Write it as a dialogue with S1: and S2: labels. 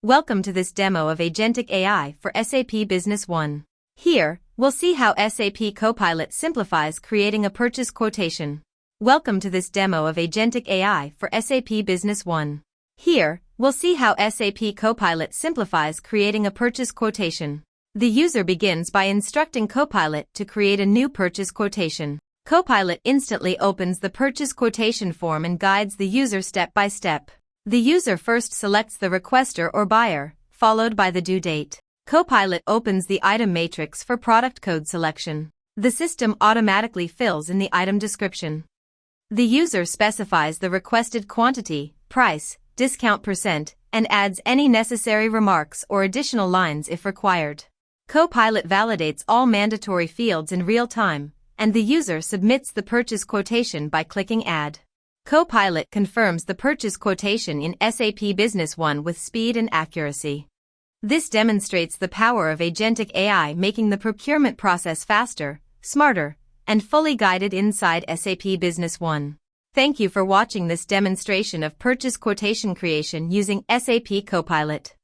S1: Welcome to this demo of Agentic AI for SAP Business One. Here, we'll see how SAP Copilot simplifies creating a purchase quotation. Welcome to this demo of Agentic AI for SAP Business One. Here, we'll see how SAP Copilot simplifies creating a purchase quotation. The user begins by instructing Copilot to create a new purchase quotation. Copilot instantly opens the purchase quotation form and guides the user step by step. The user first selects the requester or buyer, followed by the due date. Copilot opens the item matrix for product code selection. The system automatically fills in the item description. The user specifies the requested quantity, price, discount percent, and adds any necessary remarks or additional lines if required. Copilot validates all mandatory fields in real time, and the user submits the purchase quotation by clicking Add. Copilot confirms the purchase quotation in SAP Business One with speed and accuracy. This demonstrates the power of Agentic AI, making the procurement process faster, smarter, and fully guided inside SAP Business One. Thank you for watching this demonstration of purchase quotation creation using SAP Copilot.